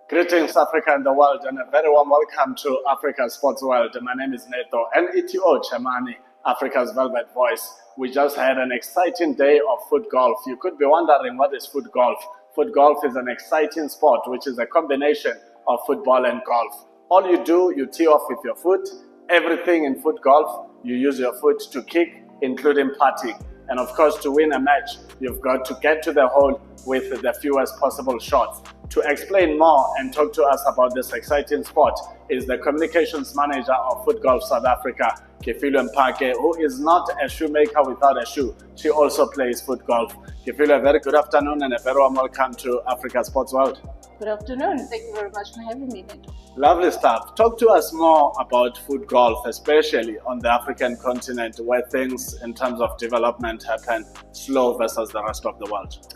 Greetings, Africa and the world, and a very warm welcome to Africa's Sports World. My name is Neto, Neto Chimane, Africa's Velvet Voice. We just had an exciting day of foot golf. You could be wondering, what is foot golf? Foot golf is an exciting sport which is a combination of football and golf. All you do, you tee off with your foot. Everything in foot golf, you use your foot to kick, including putting. And of course, to win a match, you've got to get to the hole with the fewest possible shots. To explain more and talk to us about this exciting sport is the communications manager of Footgolf South Africa, Kefilwe Mpake, who is not a shoemaker without a shoe. She also plays foot golf. Kefilwe, a very good afternoon and a very warm welcome to Africa Sports World. Good afternoon. Thank you very much for having me, Neto. Lovely stuff. Talk to us more about foot golf, especially on the African continent, where things in terms of development happen slow versus the rest of the world.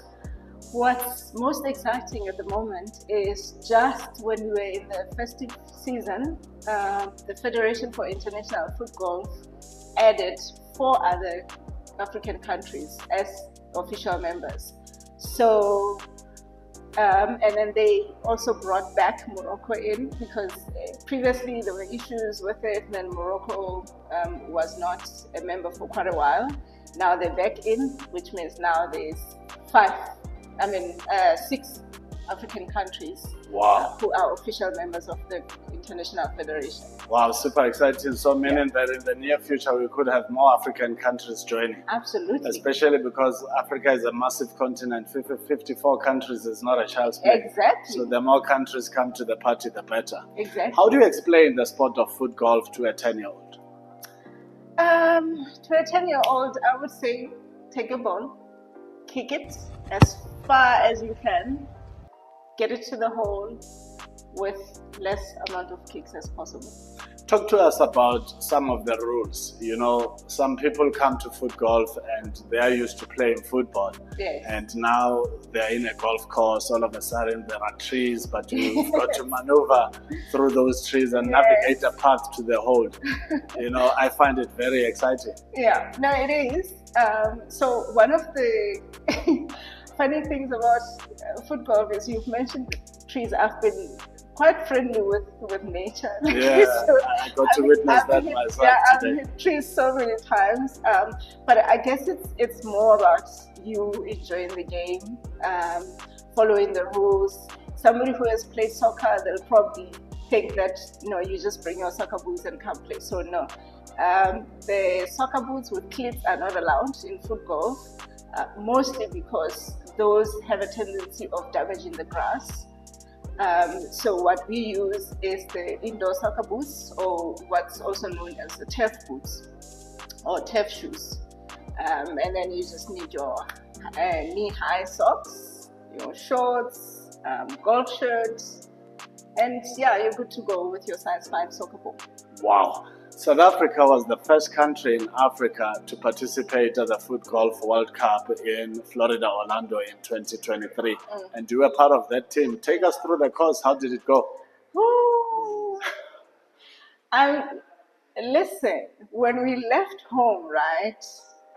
What's most exciting at the moment is just when we were in the festive season, the Federation for International Foot Golf added 4 other African countries as official members. So, and then they also brought back Morocco in because previously there were issues with it, and then Morocco was not a member for quite a while. Now they're back in, which means now there's 6 African countries who are official members of the International Federation. Wow, super exciting. So meaning that in the near future we could have more African countries joining. Absolutely. Especially because Africa is a massive continent. 54 countries is not a child's play. Exactly. So the more countries come to the party, the better. Exactly. How do you explain the sport of foot golf to a 10-year-old? To a 10-year-old, I would say take a ball, kick it as far as you can, get it to the hole with less amount of kicks as possible. Talk to us about some of the rules. You know, some people come to foot golf and they are used to playing football. Yes. And now they're in a golf course, all of a sudden there are trees, but you've got to maneuver through those trees and navigate a path to the hole. You know, I find it very exciting. Yeah, no, it is. So one of the funny things about foot golf is you've mentioned trees. I've been quite friendly with nature. Yeah, so I got to witness that myself today. I've hit trees so many times, but I guess it's more about you enjoying the game, following the rules. Somebody who has played soccer, they'll probably think that you just bring your soccer boots and come play. So no, the soccer boots with cleats are not allowed in foot golf, mostly because those have a tendency of damaging the grass. So what we use is the indoor soccer boots, or what's also known as the turf boots or turf shoes. And then you just need your knee-high socks, your shorts, golf shirts, and you're good to go with your size 5 soccer ball. Wow. South Africa was the first country in Africa to participate at the Foot Golf World Cup in Florida, Orlando in 2023. And you were part of that team. Take us through the course. How did it go? Ooh. Listen, when we left home, right,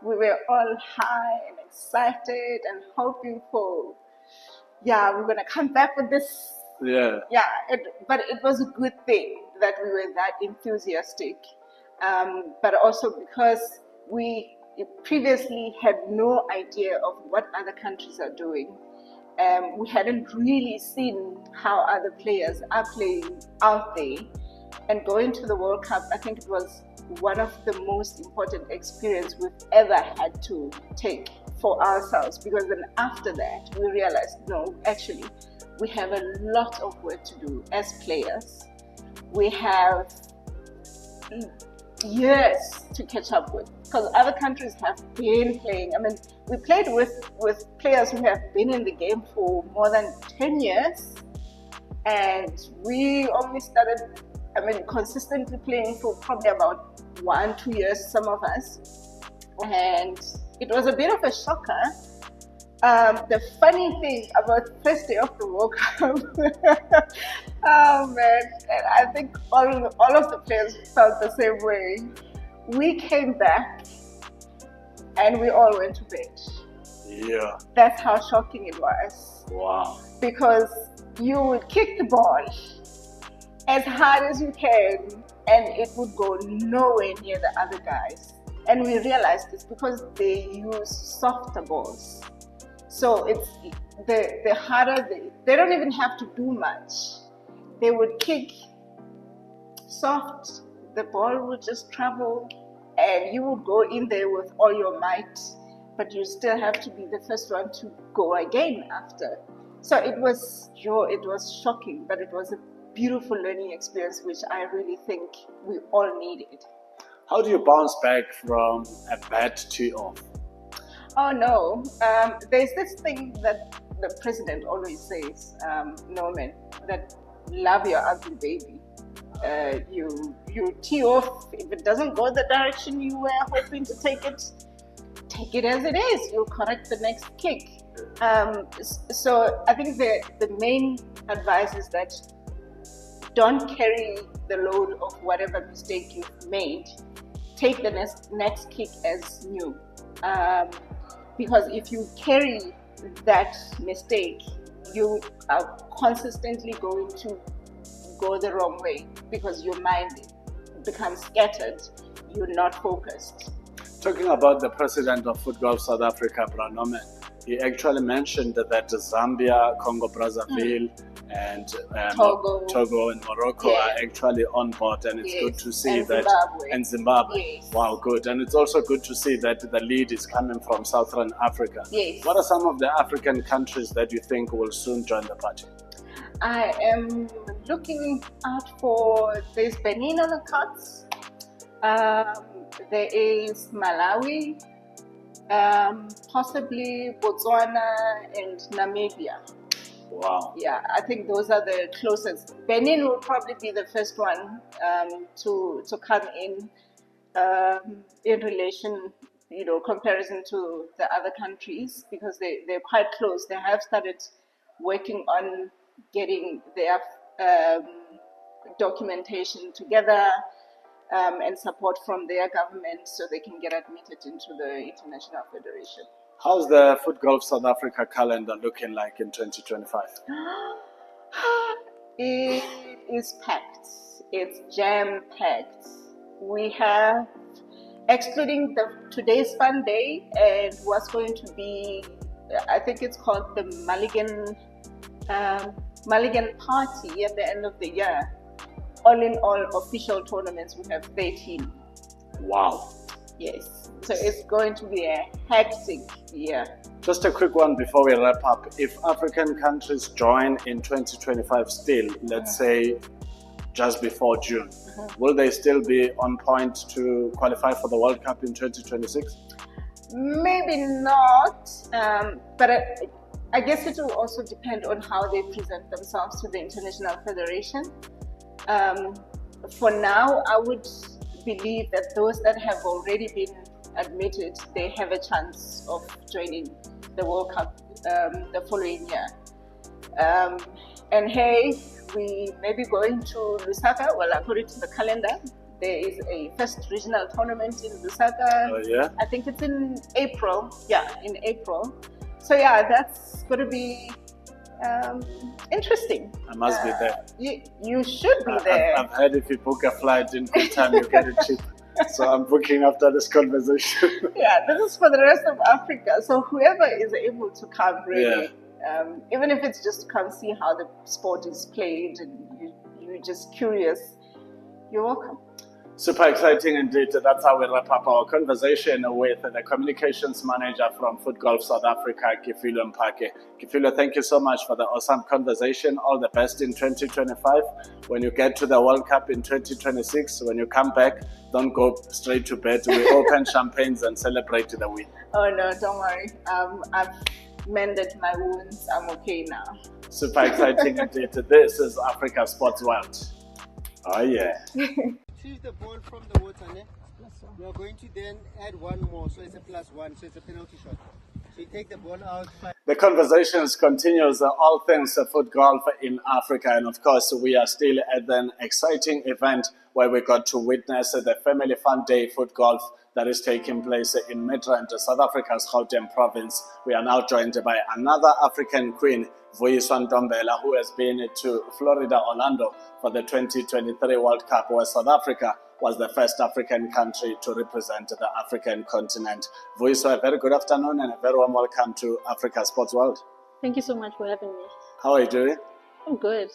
we were all high and excited and hoping for, we're going to come back with this. Yeah. But it was a good thing that we were that enthusiastic, but also because we previously had no idea of what other countries are doing. We hadn't really seen how other players are playing out there, and going to the World Cup, I think it was one of the most important experiences we've ever had to take for ourselves, because then after that we realized, no, actually we have a lot of work to do as players. We have years to catch up with, because other countries have been playing. I mean, we played with players who have been in the game for more than 10 years, and we only started, consistently playing for probably about 1-2 years, some of us, and it was a bit of a shocker. The funny thing about the first day of the World Cup, oh man, and I think all of the players felt the same way. We came back and we all went to bed. Yeah. That's how shocking it was. Wow. Because you would kick the ball as hard as you can, and it would go nowhere near the other guys. And we realized this because they use softer balls. So it's the harder they don't even have to do much. They would kick soft, the ball would just travel, and you would go in there with all your might, but you still have to be the first one to go again after. So it was shocking, but it was a beautiful learning experience, which I really think we all needed. How do you bounce back from a bad tee off? Oh no, there's this thing that the president always says, Norman, that love your ugly baby. You tee off, if it doesn't go the direction you were hoping to take it as it is. You'll correct the next kick. So I think the main advice is that don't carry the load of whatever mistake you've made. Take the next kick as new. Because if you carry that mistake, you are consistently going to go the wrong way because your mind becomes scattered. You're not focused. Talking about the president of FootGolf South Africa, Branome, he actually mentioned that Zambia, Congo Brazzaville, and Togo and Morocco are actually on board, and it's good to see that. And Zimbabwe. Yes. Wow, good. And it's also good to see that the lead is coming from Southern Africa. Yes. What are some of the African countries that you think will soon join the party? I am looking out for, there's Benin on the cards. There is Malawi, possibly Botswana and Namibia. Wow. Yeah, I think those are the closest. Benin will probably be the first one to come in relation, comparison to the other countries, because they're quite close. They have started working on getting their documentation together and support from their government so they can get admitted into the International Federation. How's the FootGolf South Africa calendar looking like in 2025? It is packed. It's jam-packed. We have, excluding today's fun day and what's going to be, I think it's called the Mulligan Party at the end of the year. All in all, official tournaments, we have 13. Wow. Yes. So it's going to be a hectic year. Just a quick one before we wrap up. If African countries join in 2025 still, let's say just before June, will they still be on point to qualify for the World Cup in 2026? Maybe not, but I guess it will also depend on how they present themselves to the International Federation. For now, I would believe that those that have already been admitted, they have a chance of joining the World Cup the following year. And hey, we may be going to Lusaka. Well, according to the calendar, there is a first regional tournament in Lusaka. Oh, yeah? I think it's in April. Yeah, in April. So yeah, that's going to be interesting. I must be there. You should be there. I've heard if you book a flight in good time, you get it cheap. So I'm booking after this conversation. Yeah, this is for the rest of Africa. So whoever is able to come, really, even if it's just to come see how the sport is played and you're just curious, you're welcome. Super exciting indeed. That's how we wrap up our conversation with the communications manager from FootGolf South Africa, Kifilo Mpake. Kifilo, thank you so much for the awesome conversation. All the best in 2025. When you get to the World Cup in 2026, when you come back, don't go straight to bed. We open champagnes and celebrate the win. Oh no, don't worry. I've mended my wounds. I'm okay now. Super exciting indeed. This is Africa Sports World. Oh yeah. Retrieve the ball from the water, we are going to then add one more, so it's a +1, so it's a penalty shot. So you take the ball out. The conversations continues, all things foot golf in Africa, and of course we are still at an exciting event where we got to witness the Family Fun Day Foot Golf that is taking place in Midrand, South Africa's Gauteng province. We are now joined by another African queen, Vuyiswa Ntombela, who has been to Florida, Orlando for the 2023 World Cup, where South Africa was the first African country to represent the African continent. Vuyiswa, a very good afternoon and a very warm welcome to Africa Sports World. Thank you so much for having me. How are you doing? I'm good.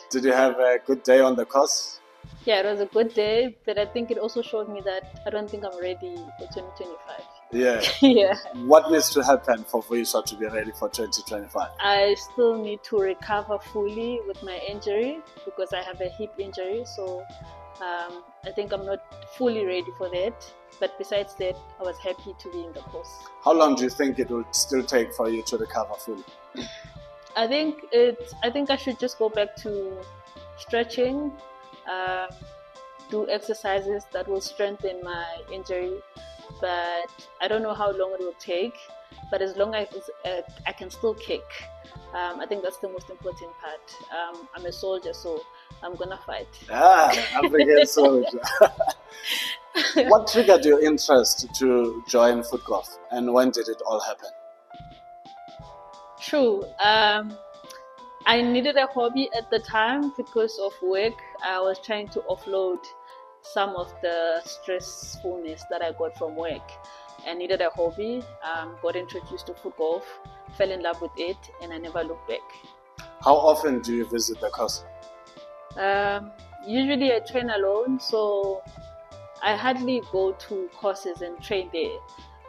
Did you have a good day on the course? Yeah, it was a good day, but I think it also showed me that I don't think I'm ready for 2025. Yeah. Yeah. What needs to happen for Vuyiswa to be ready for 2025? I still need to recover fully with my injury because I have a hip injury. So I think I'm not fully ready for that. But besides that, I was happy to be in the course. How long do you think it will still take for you to recover fully? I think I should just go back to stretching, do exercises that will strengthen my injury. But I don't know how long it will take. But as long as I can still kick, I think that's the most important part. I'm a soldier, so I'm gonna fight. African soldier. What triggered your interest to join Footgolf, and when did it all happen? True. I needed a hobby at the time because of work. I was trying to offload some of the stressfulness that I got from work. I needed a hobby, got introduced to Footgolf, fell in love with it, and I never looked back. How often do you visit the course? Usually I train alone, so I hardly go to courses and train there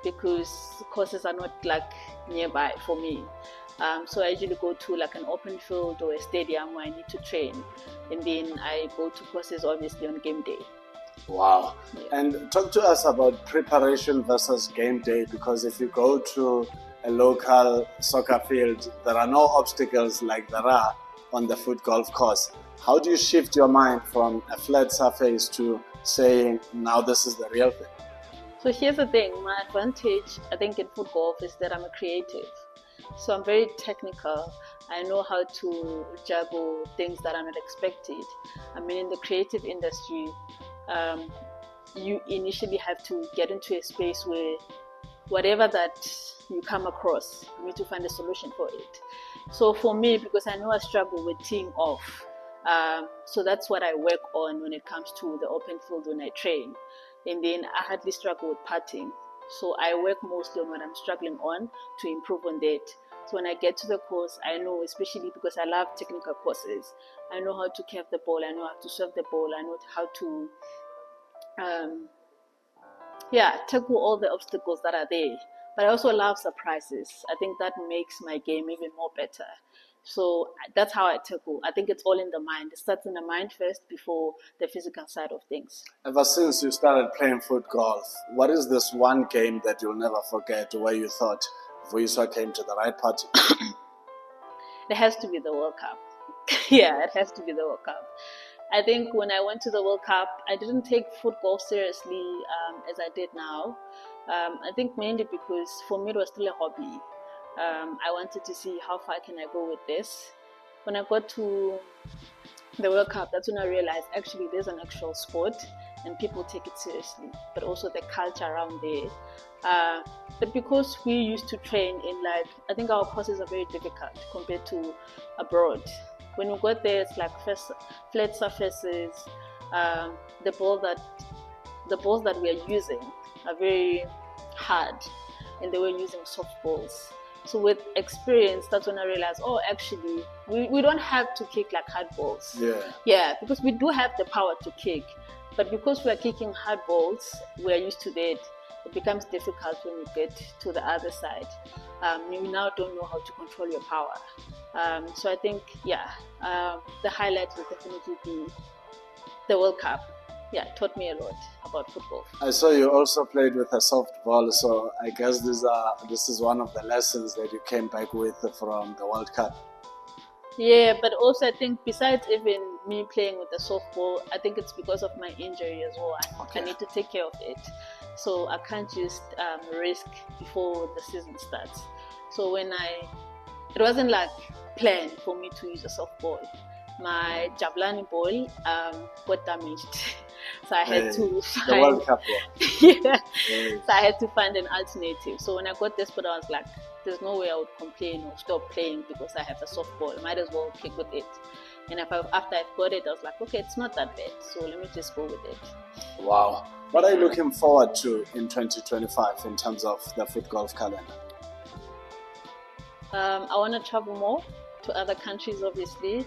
because courses are not like nearby for me. So I usually go to like an open field or a stadium where I need to train, and then I go to courses obviously on game day. Wow. Yeah. And talk to us about preparation versus game day, because if you go to a local soccer field, there are no obstacles like there are on the Footgolf course. How do you shift your mind from a flat surface to saying, now this is the real thing? So here's the thing, my advantage I think in Footgolf is that I'm a creative. So I'm very technical. I know how to juggle things that are not expected. I mean, in the creative industry, you initially have to get into a space where whatever that you come across, you need to find a solution for it. So for me, because I know I struggle with teeing off, so that's what I work on when it comes to the open field when I train. And then I hardly struggle with putting. So I work mostly on what I'm struggling on to improve on that. So when I get to the course, I know, especially because I love technical courses, I know how to curve the ball, I know how to serve the ball, I know how to tackle all the obstacles that are there. But I also love surprises. I think that makes my game even more better. So that's how I tackle. I think it's all in the mind. It starts in the mind first before the physical side of things. Ever since you started playing Footgolf, what is this one game that you'll never forget where you thought Vuyiswa came to the right party? It has to be the World Cup. Yeah, it has to be the World Cup. I think when I went to the World Cup, I didn't take Footgolf seriously as I did now. I think mainly because for me it was still a hobby. I wanted to see how far can I go with this. When I got to the World Cup, that's when I realized actually there's an actual sport and people take it seriously, but also the culture around there. But because we used to train in I think our courses are very difficult compared to abroad. When we got there, it's like flat surfaces. The balls that we are using are very hard, and they were using soft balls. So with experience, that's when I realized, actually, we don't have to kick like hard balls. Yeah, because we do have the power to kick, but because we are kicking hard balls, we are used to that. It becomes difficult when we get to the other side. You now don't know how to control your power. So I think, the highlight will definitely be the World Cup. Yeah, it taught me a lot about football. I saw you also played with a soft ball, so I guess this is one of the lessons that you came back with from the World Cup. Yeah, but also I think besides even me playing with the softball, I think it's because of my injury as well. I need to take care of it. So I can't just risk before the season starts. So it wasn't like planned for me to use a softball. My Javelin ball got damaged. So I had to The find, World Cup. Yeah. yeah. Yes. So I had to find an alternative. So when I got this, but I was like, there's no way I would complain or stop playing because I have a softball. I might as well kick with it. And after I got it, I was like, okay, it's not that bad. So let me just go with it. Wow. What are you looking forward to in 2025 in terms of the FootGolf calendar? I want to travel more to other countries, obviously.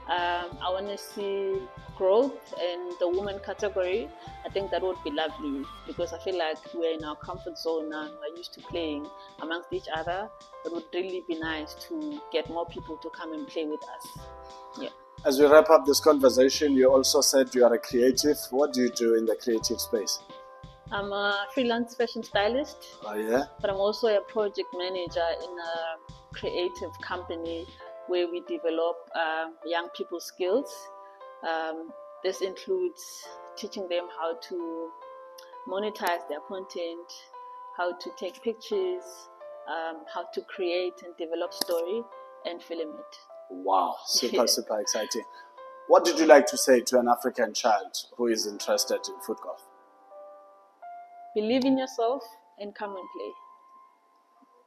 I want to see growth in the women category. I think that would be lovely because I feel like we're in our comfort zone now. We're used to playing amongst each other. It would really be nice to get more people to come and play with us. Yeah. As we wrap up this conversation, you also said you are a creative. What do you do in the creative space? I'm a freelance fashion stylist. Oh, yeah? But I'm also a project manager in a creative company where we develop young people's skills. This includes teaching them how to monetize their content, how to take pictures, how to create and develop story and film it. Wow, super exciting. What did you like to say to an African child who is interested in FootGolf? Believe in yourself and come and play.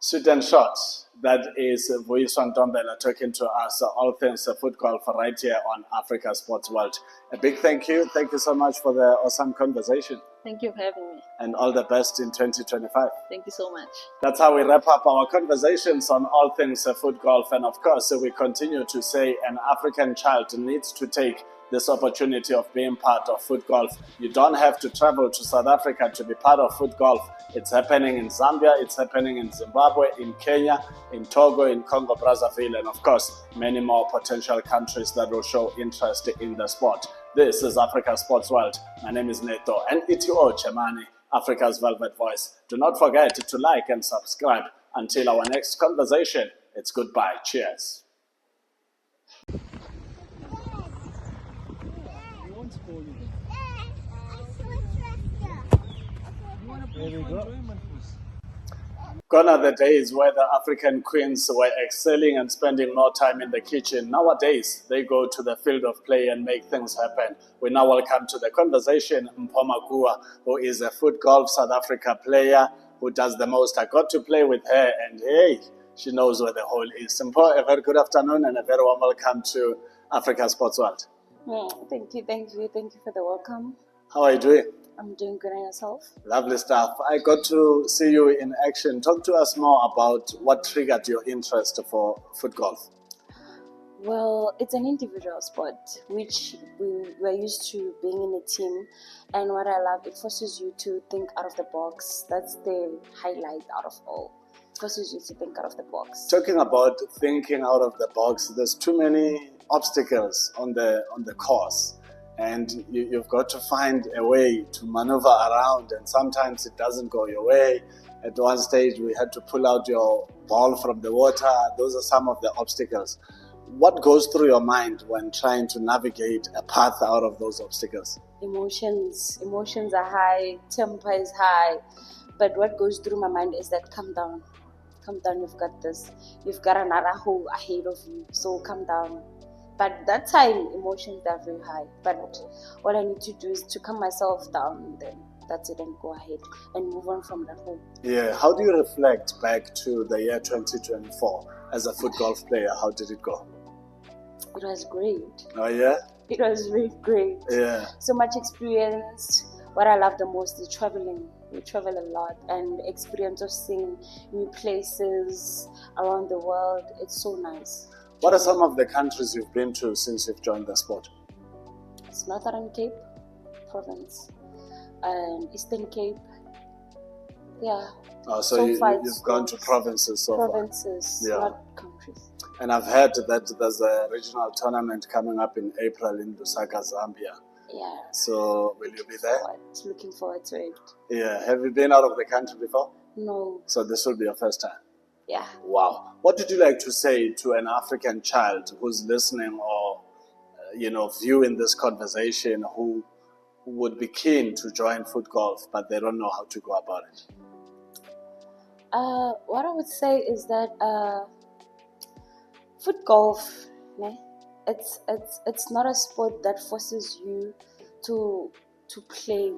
Sweet and short, that is Vuyiswa Ntombela talking to us all things FootGolf right here on Africa Sports World. A big thank you. Thank you so much for the awesome conversation. Thank you for having me. And all the best in 2025. Thank you so much. That's how we wrap up our conversations on all things FootGolf. And of course, we continue to say an African child needs to take this opportunity of being part of FootGolf. You don't have to travel to South Africa to be part of FootGolf. It's happening in Zambia, it's happening in Zimbabwe, in Kenya, in Togo, in Congo, Brazzaville, and of course, many more potential countries that will show interest in the sport. This is Africa Sports World. My name is Neto, and Neto Chimane, Africa's Velvet Voice. Do not forget to like and subscribe. Until our next conversation, it's goodbye. Cheers. There we go. Gone are the days where the African queens were excelling and spending more time in the kitchen. Nowadays, they go to the field of play and make things happen. We now welcome to the conversation Mpoma Gua, who is a FootGolf South Africa player who does the most. I got to play with her, and hey, she knows where the hole is. Mpo, a very good afternoon and a very warm welcome to Africa Sports World. Thank you for the welcome. How are you doing? I'm doing good, and yourself? Lovely stuff. I got to see you in action. Talk to us more about what triggered your interest for FootGolf. Well, it's an individual sport, which we're used to being in a team. And what I love, it forces you to think out of the box. That's the highlight out of all. It forces you to think out of the box. Talking about thinking out of the box, there's too many obstacles on the course. And you've got to find a way to maneuver around, and sometimes it doesn't go your way. At one stage, we had to pull out your ball from the water. Those are some of the obstacles. What goes through your mind when trying to navigate a path out of those obstacles? Emotions are high, temper is high. But what goes through my mind is that calm down, you've got this. You've got another hole ahead of you, so calm down. But that time, emotions are very high. But all I need to do is to calm myself down, and then that's it, and go ahead and move on from that hole. Yeah. How do you reflect back to the year 2024 as a FootGolf player? How did it go? It was great. Oh, yeah? It was really great. Yeah. So much experience. What I love the most is traveling. We travel a lot, and experience of seeing new places around the world. It's so nice. What are some of the countries you've been to since you've joined the sport? It's Northern Cape Province and Eastern Cape. Yeah. Oh, so you've gone to provinces so far? Provinces, yeah. Not countries. And I've heard that there's a regional tournament coming up in April in Lusaka, Zambia. Yeah. So will you be there? Looking forward to it. Yeah. Have you been out of the country before? No. So this will be your first time? Yeah. Wow. What did you like to say to an African child who's listening or, viewing this conversation, who would be keen to join FootGolf, but they don't know how to go about it? What I would say is that FootGolf, it's not a sport that forces you to to play.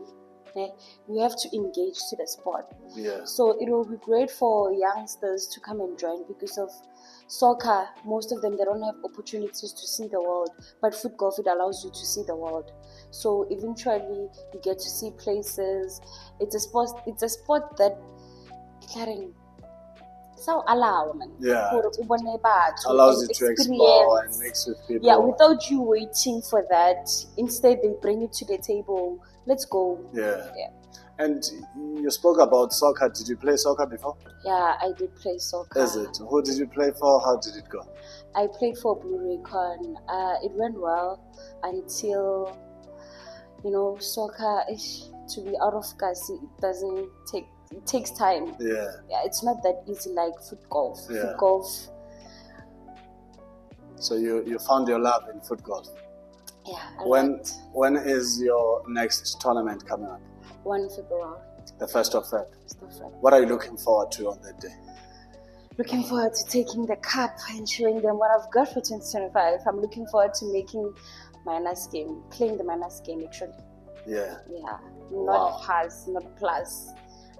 You have to engage to the sport. Yeah. So it will be great for youngsters to come and join, because of soccer, most of them, they don't have opportunities to see the world, but FootGolf, it allows you to see the world. So eventually you get to see places. It's a sport that so allow man. Yeah. Allows Allows you to explore and mix with people. Yeah, without you waiting for that. Instead, they bring it to the table. Let's go. Yeah. And you spoke about soccer. Did you play soccer before? Yeah, I did play soccer. Is it? Who did you play for? How did it go? I played for Blue Recon. It went well until, soccer, to be out of gas, it takes time. Yeah. It's not that easy like FootGolf. Yeah. FootGolf. So you found your love in FootGolf. Yeah. When is your next tournament coming up? 1 February. The 1st of Feb. 1st of Feb. What are you looking forward to on that day? Looking forward to taking the cup and showing them what I've got for 2025. I'm looking forward to making minus game, playing the minus game actually. Yeah. Yeah. Not pass, not plus.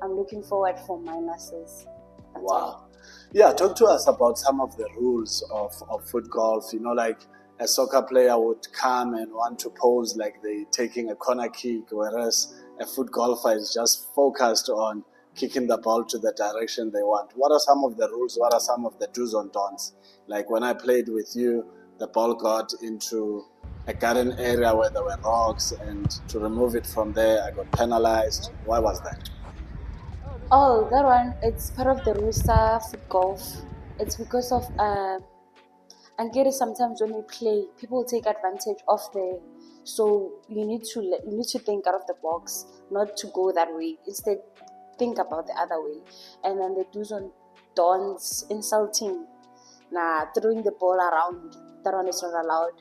I'm looking forward for minuses. That's all. Yeah, talk to us about some of the rules of FootGolf. Like a soccer player would come and want to pose like they're taking a corner kick, whereas a FootGolfer is just focused on kicking the ball to the direction they want. What are some of the rules? What are some of the do's and don'ts? Like when I played with you, the ball got into a garden area where there were rocks, and to remove it from there, I got penalized. Why was that? Oh, that one, it's part of the rules of FootGolf. It's because of, and get it, sometimes when we play, people take advantage of so you need to think out of the box, not to go that way. Instead, think about the other way. And then the do's and don'ts, insulting, throwing the ball around, that one is not allowed.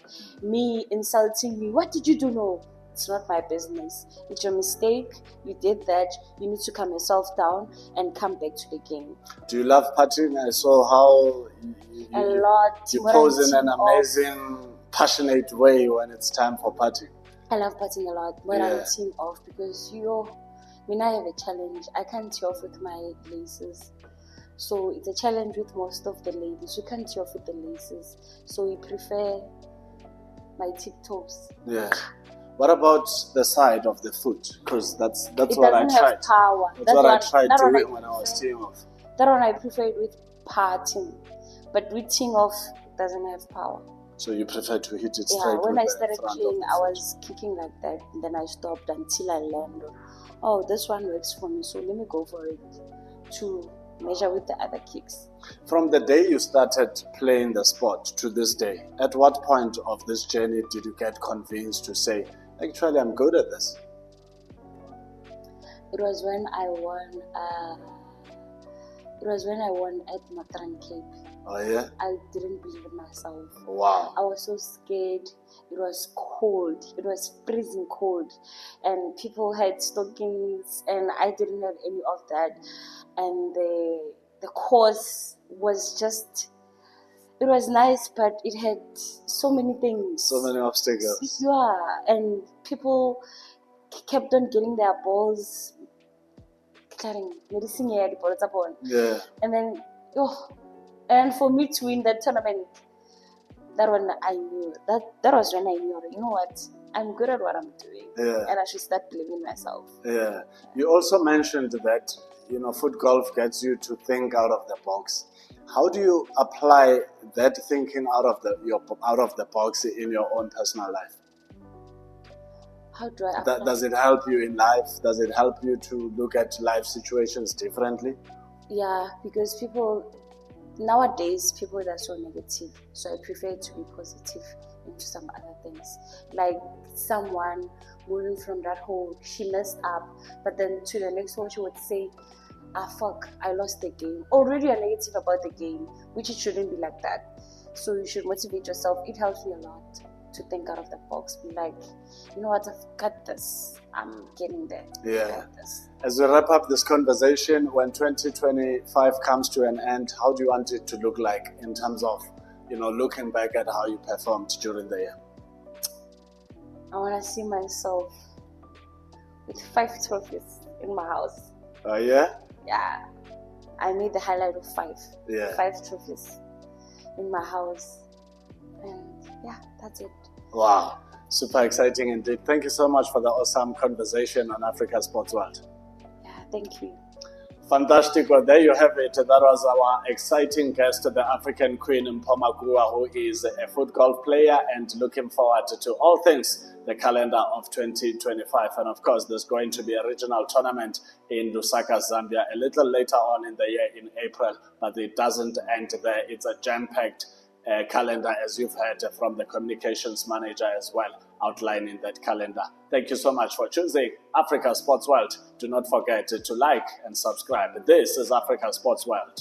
Me insulting me, what did you do? No, it's not my business. It's your mistake. You did that. You need to calm yourself down and come back to the game. Do you love putting? I saw how a lot. You pose in an amazing, passionate way when it's time for putting. I love putting a lot when I'm team off, because when I have a challenge, I can't tee off with my laces. So it's a challenge with most of the ladies. You can't tee off with the laces. So we prefer my tip-toes. Yeah. What about the side of the foot? Because that's what I tried. It doesn't have power. That's what I tried doing when I was teeing off. That one I prefer it with putting. But with teeing off, it doesn't have power. So you prefer to hit it straight? Yeah, when with I started the front playing, I was kicking like that. And then I stopped until I learned, oh, this one works for me, so let me go for it to measure with the other kicks. From the day you started playing the sport to this day, at what point of this journey did you get convinced to say, actually, I'm good at this? It was when I won. At Matran Cape. Oh yeah. I didn't believe in myself. Wow. I was so scared. It was cold. It was freezing cold, and people had stockings, and I didn't have any of that. And the course was just. It was nice, but it had so many things. So many obstacles. Yeah, and people kept on getting their balls. Yeah. And then, and for me to win that tournament, that one I knew. That was when I knew, you know what? I'm good at what I'm doing. Yeah. And I should start believing in myself. Yeah. You also mentioned that, FootGolf gets you to think out of the box. How do you apply that thinking out of the box in your own personal life? How do I apply? Does it help you in life? Does it help you to look at life situations differently? Yeah, because nowadays people are so negative. So I prefer to be positive into some other things. Like someone moving from that hole, she messed up, but then to the next hole she would say, fuck, I lost the game. Already you're negative about the game, which it shouldn't be like that. So you should motivate yourself. It helps me a lot to think out of the box. Be like, you know what, I've got this. I'm getting there. Yeah. As we wrap up this conversation, when 2025 comes to an end, how do you want it to look like in terms of, looking back at how you performed during the year? I want to see myself with 5 trophies in my house. Oh, yeah? Yeah, I made the highlight of 5. Yeah. 5 trophies in my house. And yeah, that's it. Wow. Super exciting indeed. Thank you so much for the awesome conversation on Africa Sports World. Yeah, thank you. Fantastic. Well, there you have it. That was our exciting guest, the African Queen Mpomakua, who is a foot golf player and looking forward to all things the calendar of 2025. And of course, there's going to be a regional tournament in Lusaka, Zambia, a little later on in the year in April, but it doesn't end there. It's a jam-packed calendar, as you've heard from the communications manager as well, outlining that calendar. Thank you so much for choosing Africa Sports World. Do not forget to like and subscribe. This is Africa Sports World.